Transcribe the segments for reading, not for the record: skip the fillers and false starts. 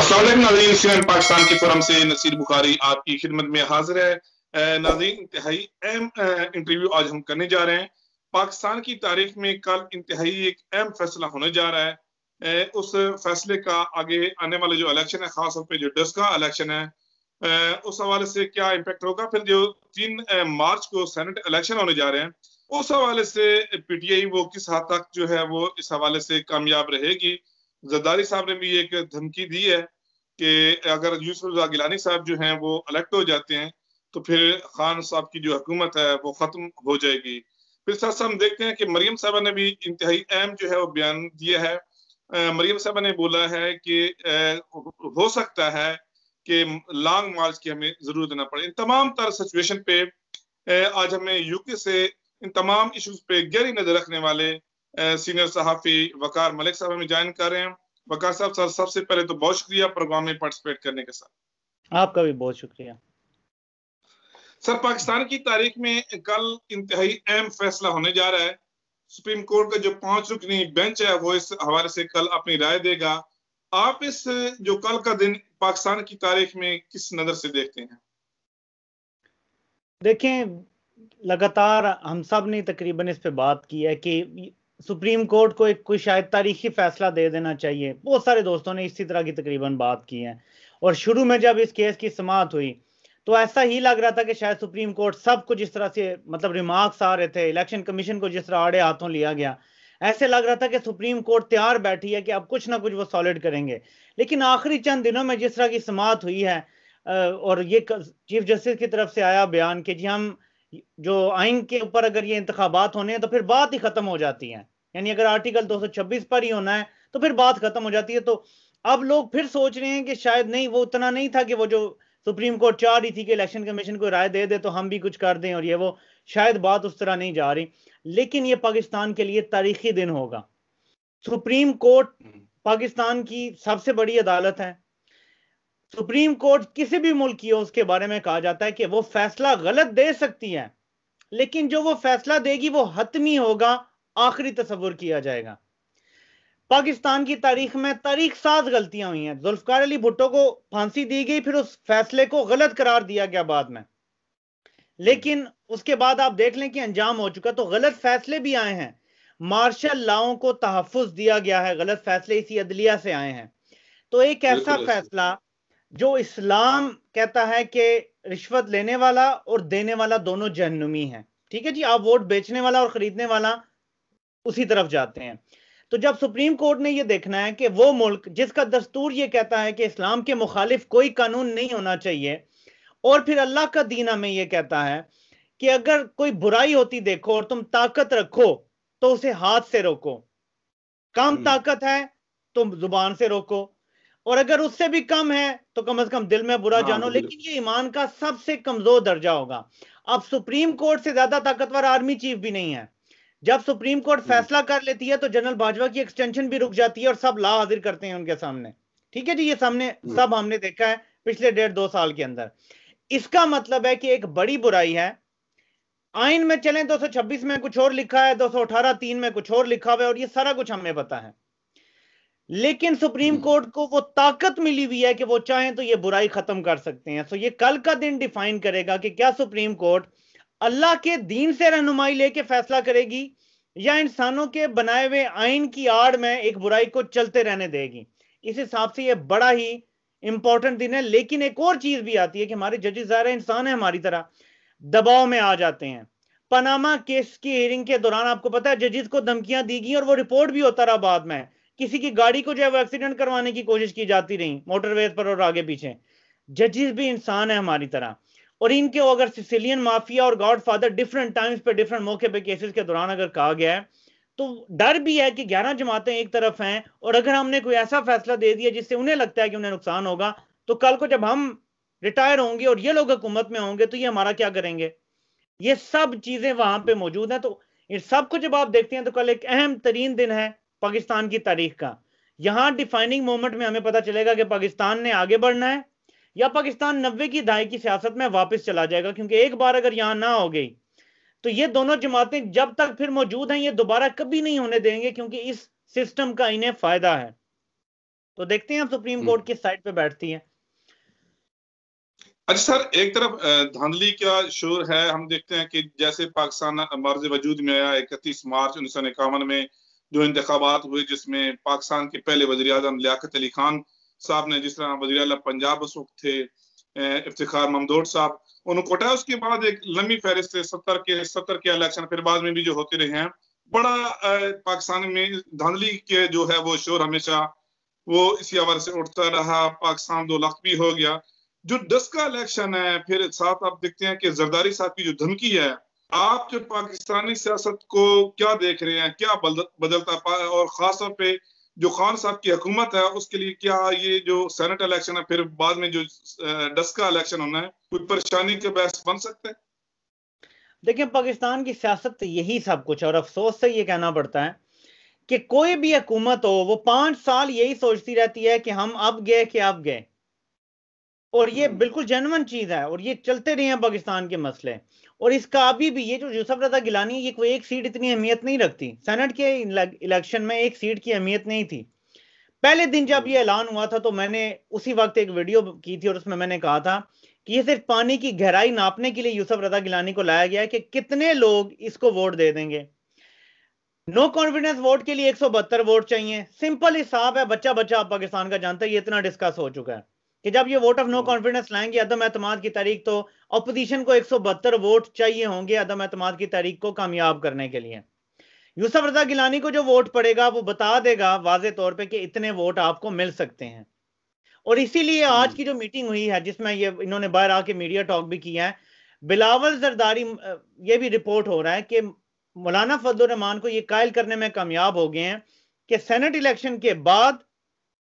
अस्सलाम वालेकुम नाज़रीन, CNN पाकिस्तान की फोरम से नसीर बुखारी आपकी खिदमत में हाजिर है। नाज़रीन, इंतहाई अहम इंटरव्यू आज हम करने जा रहे हैं। पाकिस्तान की तारीख में कल इंतहाई एक अहम फैसला होने जा रहा है। उस फैसले का आगे आने वाले जो इलेक्शन है, खासतौर पे जो डस्का इलेक्शन है, उस हवाले से क्या इम्पैक्ट होगा। फिर जो 3 मार्च को सेनेट इलेक्शन होने जा रहे हैं, उस हवाले से PTI वो किस हद तक जो है वो इस हवाले से कामयाब रहेगी। जरदारी साहब ने भी एक धमकी दी है कि अगर यूसुफ रज़ा गिलानी साहब जो हैं वो इलेक्ट हो जाते हैं तो फिर खान साहब की जो हुकूमत है वो खत्म हो जाएगी। फिर साथ साथ हम देखते हैं कि मरियम साहबा ने भी इंतहाई अहम जो है वो बयान दिया है। मरियम साहबा ने बोला है कि हो सकता है कि लॉन्ग मार्च की हमें जरूरत ना पड़े। इन तमाम तर सिचुएशन पे आज हमें यूके से इन तमाम इश्यूज पे गहरी नजर रखने वाले सीनियर सहाफी वकार मलिक साहब हमें ज्वाइन कर रहे हैं। वकार साहब, सबसे पहले तो बहुत शुक्रिया प्रोग्राम में पार्टिसिपेट करने के साथ। आपका भी बहुत शुक्रिया सर। पाकिस्तान की तारीख में कल इंतहाई अहम फैसला होने जा रहा है। सुप्रीम कोर्ट का जो 5 रुकनी बेंच है वो इस हवाले से कल अपनी राय देगा। आप इस जो कल का दिन पाकिस्तान की तारीख में किस नजर से देखते हैं? देखें, लगातार हम सब ने तकरीबन इस पे बात की है कि सुप्रीम कोर्ट को एक कोई शायद तारीखी फैसला दे देना चाहिए। बहुत सारे दोस्तों ने इसी तरह की तकरीबन बात की है। और शुरू में जब इस केस की समाअत हुई तो ऐसा ही लग रहा था कि शायद सुप्रीम कोर्ट सब कुछ जिस तरह से मतलब रिमार्क्स आ रहे थे, इलेक्शन कमीशन को जिस तरह आड़े हाथों लिया गया, ऐसे लग रहा था कि सुप्रीम कोर्ट तैयार बैठी है कि अब कुछ ना कुछ वो सॉलिड करेंगे। लेकिन आखिरी चंद दिनों में जिस तरह की समाअत हुई है और ये चीफ जस्टिस की तरफ से आया बयान कि जी हम जो आइन के ऊपर अगर ये इंतखाबात होने हैं तो फिर बात ही खत्म हो जाती है, यानी अगर आर्टिकल 226 पर ही होना है तो फिर बात खत्म हो जाती है। तो अब लोग फिर सोच रहे हैं कि शायद नहीं, वो उतना नहीं था कि वो जो सुप्रीम कोर्ट चाह रही थी कि इलेक्शन कमीशन को राय दे दे तो हम भी कुछ कर दें, और ये वो शायद बात उस तरह नहीं जा रही। लेकिन ये पाकिस्तान के लिए तारीखी दिन होगा। सुप्रीम कोर्ट पाकिस्तान की सबसे बड़ी अदालत है। सुप्रीम कोर्ट किसी भी मुल्क की हो उसके बारे में कहा जाता है कि वो फैसला गलत दे सकती है, लेकिन जो वो फैसला देगी वो हतमी होगा, आखिरी तस्वुर किया जाएगा। पाकिस्तान की तारीख में तारीख साज गलतियां हुई हैं। जुल्फकार अली भुट्टो को फांसी दी गई, फिर उस फैसले को गलत करार दिया गया बाद में, लेकिन उसके बाद आप देख लें कि अंजाम हो चुका। तो गलत फैसले भी आए हैं, मार्शल लॉ को तहफ्फुज दिया गया है, गलत फैसले इसी अदलिया से आए हैं। तो एक ऐसा फैसला जो इस्लाम कहता है कि रिश्वत लेने वाला और देने वाला दोनों जहन्नुमी हैं, ठीक है जी, आप वोट बेचने वाला और खरीदने वाला उसी तरफ जाते हैं। तो जब सुप्रीम कोर्ट ने यह देखना है कि वो मुल्क जिसका दस्तूर ये कहता है कि इस्लाम के मुखालिफ कोई कानून नहीं होना चाहिए, और फिर अल्लाह का दीन हमें यह कहता है कि अगर कोई बुराई होती देखो और तुम ताकत रखो तो उसे हाथ से रोको, कम ताकत है तो जुबान से रोको, और अगर उससे भी कम है तो कम से कम दिल में बुरा जानो, लेकिन ये ईमान का सबसे कमजोर दर्जा होगा। अब सुप्रीम कोर्ट से ज्यादा ताकतवर आर्मी चीफ भी नहीं है। जब सुप्रीम कोर्ट फैसला कर लेती है तो जनरल बाजवा की एक्सटेंशन भी रुक जाती है और सब ला हाजिर करते हैं उनके सामने, ठीक है जी, ये सामने सब हमने देखा है पिछले 1.5-2 साल के अंदर। इसका मतलब है कि एक बड़ी बुराई है। आइन में चलें 226 में कुछ और लिखा है, 218(3) में कुछ और लिखा हुआ है, और ये सारा कुछ हमें पता है। लेकिन सुप्रीम कोर्ट को वो ताकत मिली हुई है कि वो चाहें तो ये बुराई खत्म कर सकते हैं। तो ये कल का दिन डिफाइन करेगा कि क्या सुप्रीम कोर्ट अल्लाह के दीन से रहनुमाई लेके फैसला करेगी या इंसानों के बनाए हुए आइन की आड़ में एक बुराई को चलते रहने देगी। इस हिसाब से ये बड़ा ही इंपॉर्टेंट दिन है। लेकिन एक और चीज भी आती है कि हमारे जजेस ज़ाहिर इंसान है, हमारी तरह दबाव में आ जाते हैं। पनामा केस की हियरिंग के दौरान आपको पता है जजेस को धमकियां दी गई और वो रिपोर्ट भी होता रहा बाद में। किसी की गाड़ी को जो है वो एक्सीडेंट करवाने की कोशिश की जाती रही मोटरवेज पर और आगे पीछे। जजेस भी इंसान है हमारी तरह, और इनके अगर सिसिलियन माफिया और गॉड फादर डिफरेंट टाइम्स पे डिफरेंट मौके पे केसेस के दौरान अगर कहा गया है तो डर भी है कि 11 जमातें एक तरफ हैं, और अगर हमने कोई ऐसा फैसला दे दिया जिससे उन्हें लगता है कि उन्हें नुकसान होगा, तो कल को जब हम रिटायर होंगे और ये लोग हुकूमत में होंगे तो ये हमारा क्या करेंगे। ये सब चीजें वहां पे मौजूद हैं। तो इन सब को जब आप देखते हैं तो कल एक अहम तरीन दिन है पाकिस्तान की तारीख का। यहां डिफाइनिंग मोमेंट में हमें पता चलेगा कि पाकिस्तान ने आगे बढ़ना है या पाकिस्तान 90 की दहाई की सियासत में वापस चला जाएगा। क्योंकि एक बार अगर यहां ना हो गई तो ये दोनों जमातें जब तक फिर मौजूद हैं ये दोबारा कभी नहीं होने देंगे, क्योंकि इस सिस्टम का इन्हें फायदा है। तो देखते हैं अब सुप्रीम कोर्ट किस साइड पे बैठती है। अच्छा सर, एक तरफ धांधली का शोर है, हम देखते हैं कि जैसे पाकिस्तान मर्ज वजूद में आया 31 मार्च 1951 में जो इंतखाबात हुए, जिसमें पाकिस्तान के पहले वजीर आजम लियाकत अली खान साहब ने, जिस तरह वजीर आला पंजाब उस वक्त थे इफ्तिखार महमूद साहब, उनको कोटा। उसके बाद एक लंबी फहरिस्त है 70 के इलेक्शन, फिर बाद में भी जो होते रहे हैं। बड़ा पाकिस्तान में धांधली के जो है वो शोर हमेशा वो इसी हवाले से उठता रहा। पाकिस्तान 2 लाख भी हो गया। जो 10 का इलेक्शन है, फिर साथ आप देखते हैं कि जरदारी साहब की जो धमकी है, आप जो पाकिस्तानी सियासत को क्या देख रहे हैं, क्या बदलता, और खासतौर पे जो खान साहब की हुकूमत है उसके लिए क्या ये जो सेनेट इलेक्शन है, फिर बाद में जो 10 का इलेक्शन होना है, कोई परेशानी का बहस बन सकता है? देखिए, पाकिस्तान की सियासत यही सब कुछ, और अफसोस से ये कहना पड़ता है कि कोई भी हुकूमत हो वो 5 साल यही सोचती रहती है कि हम अब गए कि अब गए, और ये बिल्कुल जेन्युइन चीज है, और ये चलते रहे हैं पाकिस्तान के मसले। और इसका अभी भी ये जो यूसुफ रजा गिलानी है, ये कोई एक सीट इतनी अहमियत नहीं रखती। सेनेट के इलेक्शन में एक सीट की अहमियत नहीं थी। पहले दिन जब ये ऐलान हुआ था तो मैंने उसी वक्त एक वीडियो की थी, और उसमें मैंने कहा था कि ये सिर्फ पानी की गहराई नापने के लिए यूसुफ रजा गिलानी को लाया गया है कि कितने लोग इसको वोट दे देंगे। नो कॉन्फिडेंस वोट के लिए 172 वोट चाहिए। सिंपल हिसाब है, बच्चा बच्चा आप पाकिस्तान का जानता है, ये इतना डिस्कस हो चुका है कि जब ये वोट ऑफ नो कॉन्फिडेंस लाएंगे, अदम एतमाद की तारीख, तो अपोजिशन को 172 वोट चाहिए होंगे अदम एतमाद की तारीख को कामयाब करने के लिए। यूसुफ रजा गिलानी को जो वोट पड़ेगा वो बता देगा वाजे तौर पे कि इतने वोट आपको मिल सकते हैं। और इसीलिए आज की जो मीटिंग हुई है, जिसमें ये इन्होंने बाहर आके मीडिया टॉक भी किया है, बिलावल जरदारी, ये भी रिपोर्ट हो रहा है कि मौलाना फजलुर रहमान को ये कायल करने में कामयाब हो गए हैं कि सेनेट इलेक्शन के बाद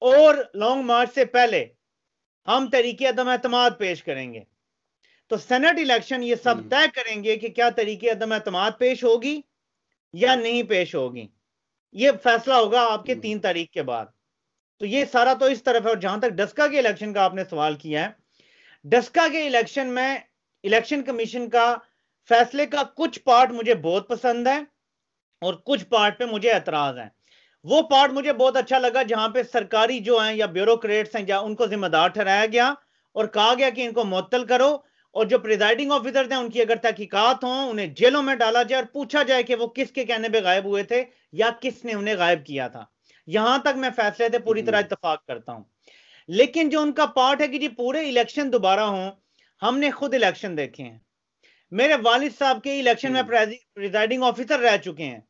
और लॉन्ग मार्च से पहले हम तरीके अदम एतमाद पेश करेंगे। तो सेनेट इलेक्शन ये सब तय करेंगे कि क्या तरीके अदम एतमाद पेश होगी या नहीं पेश होगी। ये फैसला होगा आपके 3 तारीख के बाद। तो ये सारा तो इस तरफ है। और जहां तक डस्का के इलेक्शन का आपने सवाल किया है, डस्का के इलेक्शन में इलेक्शन कमीशन का फैसले का कुछ पार्ट मुझे बहुत पसंद है और कुछ पार्ट पे मुझे एतराज है। वो पार्ट मुझे बहुत अच्छा लगा जहां पे सरकारी जो हैं या ब्यूरोक्रेट्स हैं, जहां उनको जिम्मेदार ठहराया गया और कहा गया कि इनको मुअत्तल करो, और जो प्रिजाइडिंग ऑफिसर थे उनकी अगर तहकीकात हों, उन्हें जेलों में डाला जाए और पूछा जाए कि वो किसके कहने पे गायब हुए थे या किसने उन्हें गायब किया था। यहां तक मैं फैसले से पूरी तरह इत्तेफाक करता हूं। लेकिन जो उनका पार्ट है कि जी पूरे इलेक्शन दोबारा हों, हमने खुद इलेक्शन देखे हैं। मेरे वालिद साहब के इलेक्शन में प्रिजाइडिंग ऑफिसर रह चुके हैं।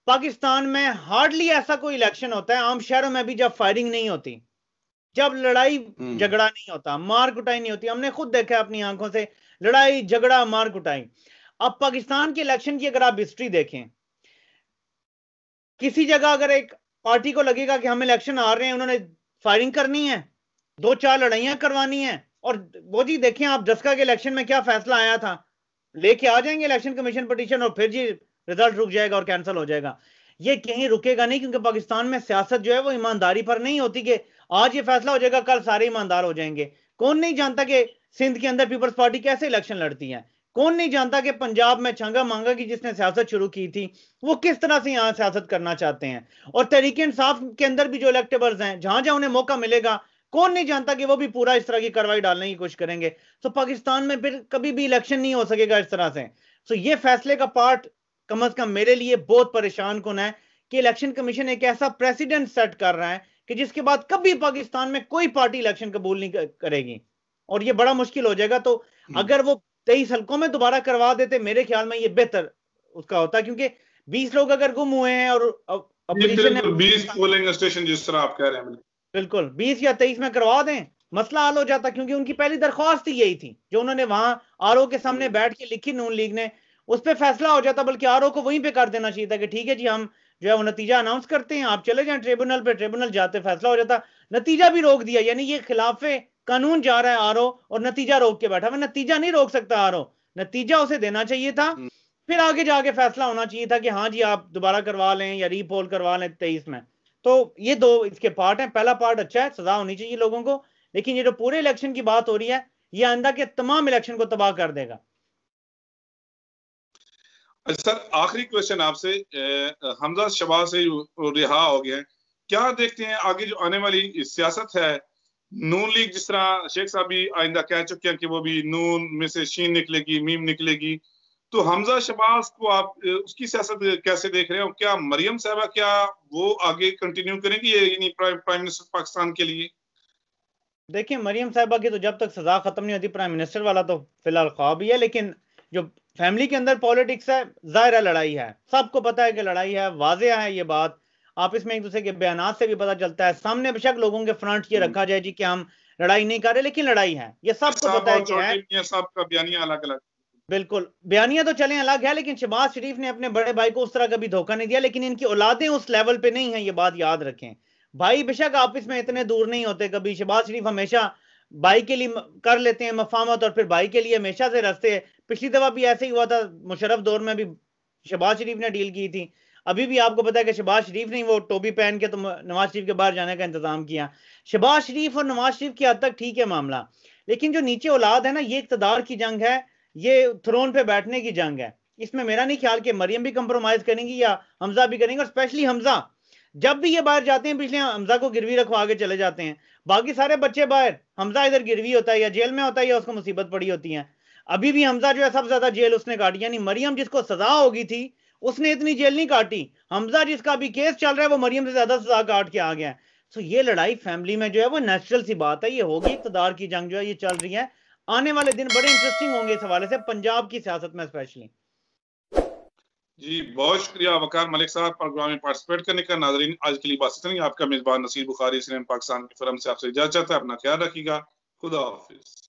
पाकिस्तान में हार्डली ऐसा कोई इलेक्शन होता है, आम शहरों में भी, जब फायरिंग नहीं होती, जब लड़ाई झगड़ा नहीं होता, मार कुटाई नहीं होती। हमने खुद देखा अपनी आंखों से, लड़ाई झगड़ा मार कुटाई। अब पाकिस्तान के इलेक्शन की अगर आप हिस्ट्री देखें, किसी जगह अगर एक पार्टी को लगेगा कि हम इलेक्शन हार रहे हैं, उन्होंने फायरिंग करनी है, 2-4 लड़ाइयां करवानी है, और वो जी देखें आप डस्का के इलेक्शन में क्या फैसला आया था, लेके आ जाएंगे इलेक्शन कमीशन पिटीशन और फिर जी रिजल्ट रुक जाएगा और कैंसिल हो जाएगा। ये कहीं रुकेगा नहीं, क्योंकि पाकिस्तान में सियासत जो है वो ईमानदारी पर नहीं होती कि आज ये फैसला हो जाएगा कल सारे ईमानदार हो जाएंगे। कौन नहीं जानता कि सिंध के अंदर पीपल्स पार्टी कैसे इलेक्शन लड़ती है। कौन नहीं जानता कि पंजाब में छंगा मांगा की जिसने सियासत शुरू की थी वो किस तरह से यहां सियासत करना चाहते हैं। और तहरीक इंसाफ के अंदर भी जो इलेक्टेबल्स हैं, जहां जहां उन्हें मौका मिलेगा, कौन नहीं जानता कि वो भी पूरा इस तरह की कार्रवाई डालने की कोशिश करेंगे। तो पाकिस्तान में फिर कभी भी इलेक्शन नहीं हो सकेगा इस तरह से। तो ये फैसले का पार्ट कम से कम मेरे लिए बहुत परेशान कुन है कि इलेक्शन कमीशन एक ऐसा प्रेसिडेंट सेट कर रहा है कि जिसके बाद कभी पाकिस्तान में कोई पार्टी इलेक्शन कबूल नहीं करेगी, और ये बड़ा मुश्किल हो जाएगा। तो अगर वो 23 हल्कों में दोबारा करवा देते, मेरे ख्याल में ये बेहतर उसका होता, क्योंकि 20 लोग अगर गुम हुए हैं और अपोजिशन 20 पोलिंग स्टेशन जिस तरह आप कह रहे हैं, बिल्कुल 20 या 23 में करवा दें, मसला हल हो जाता। क्योंकि उनकी पहली दरख्वास्त ही यही थी जो उन्होंने वहां आरओ के सामने बैठ के लिखी नून लीग ने, उस पर फैसला हो जाता। बल्कि आरओ को वहीं पे कर देना चाहिए था कि ठीक है जी, हम जो है वो नतीजा अनाउंस करते हैं, आप चले जाएं ट्रिब्यूनल पे, ट्रिब्यूनल जाते फैसला हो जाता। नतीजा भी रोक दिया, यानी ये खिलाफे कानून जा रहा है आरओ, और नतीजा रोक के बैठा। मैं नतीजा नहीं रोक सकता आरओ, नतीजा उसे देना चाहिए था, फिर आगे जाके फैसला होना चाहिए था कि हाँ जी आप दोबारा करवा लें या रीपोल करवा लें 23 में। तो ये दो इसके पार्ट हैं। पहला पार्ट अच्छा है, सजा होनी चाहिए लोगों को, लेकिन ये जो पूरे इलेक्शन की बात हो रही है, ये आंदा के तमाम इलेक्शन को तबाह कर देगा। अच्छा सर, आखिरी क्वेश्चन आपसे, हमजा शबाज से रिहा हो गए हैं, क्या देखते हैं आगे जो आने वाली सियासत है? नून लीग, जिस तरह शेख साहब भी आइंदा कह चुके हैं कि वो भी नून में से शीन निकलेगी, मीम निकलेगी, तो हमजा शहबाज को आप उसकी सियासत कैसे देख रहे हो? क्या मरियम साहबा क्या वो आगे कंटिन्यू करेंगी यानी प्राइम मिनिस्टर पाकिस्तान के लिए? देखिए, मरियम साहिबा की तो जब तक सजा खत्म नहीं होती प्राइम मिनिस्टर वाला तो फिलहाल ख्वाब ही है, लेकिन जो फैमिली के अंदर पॉलिटिक्स है, जाहिर है लड़ाई है, सबको पता है कि लड़ाई है, वाज़ेह है ये बात। आप इसमें एक दूसरे के बयानात से भी पता चलता है, सामने बेशक लोगों के फ्रंट ये रखा जाए जी कि हम लड़ाई नहीं कर रहे, लेकिन लड़ाई है, ये सबको साहब पता है और कि है। चौधरी मियां साहब का बयानिया अलग अलग। बिल्कुल, बयानिया तो चलें अलग है, लेकिन शहबाज शरीफ ने अपने बड़े भाई को उस तरह कभी धोखा नहीं दिया, लेकिन इनकी औलादें उस लेवल पे नहीं है, ये बात याद रखें। भाई बेशक आपस में इतने दूर नहीं होते कभी, शहबाज शरीफ हमेशा भाई के लिए कर लेते हैं मफामत और फिर भाई के लिए हमेशा से रस्ते। पिछली दफा भी ऐसे ही हुआ था, मुशर्रफ दौर में भी शहबाज शरीफ ने डील की थी। अभी भी आपको पता है कि शहबाज शरीफ ने वो टोपी पहन के तो नवाज शरीफ के बाहर जाने का इंतजाम किया। शहबाज शरीफ और नवाज शरीफ की हद तक ठीक है मामला, लेकिन जो नीचे औलाद है ना, ये इक्तदार की जंग है, ये थ्रोन पे बैठने की जंग है। इसमें मेरा नहीं ख्याल कि मरियम भी कंप्रोमाइज करेंगी या हमजा भी करेंगे, और स्पेशली हमजा जब भी ये बाहर जाते हैं, पिछले हमजा को गिरवी रखवा के चले जाते हैं, बाकी सारे बच्चे बाहर, हमजा इधर गिरवी होता है या जेल में होता है या उसको मुसीबत पड़ी होती है। अभी भी हमजा जो है सबसे ज्यादा जेल उसने काटी, यानी मरियम जिसको सजा होगी थी उसने इतनी जेल नहीं काटी। हमजा जिसका अभी केस चल रहा है वो मरियम से ज्यादा सजा काट के आ गया है। तो ये लड़ाई फैमिली में जो है वो नेचुरल सी बात है, ये होगी, इक्तदार की जंग जो है ये चल रही है। आने वाले दिन बड़े इंटरेस्टिंग होंगे इस हवाले से, पंजाब की सियासत में स्पेशली। जी बहुत शुक्रिया वकार मलिक साहब प्रोग्राम में पार्टिसिपेट करने का। नाजरीन आज के लिए बस इतना ही। आपका मेजबान नसीर बुखारी पाकिस्तान की फिल्म से आपसे इजाजत चाहता है। अपना ख्याल रखिएगा। खुदा हाफिज।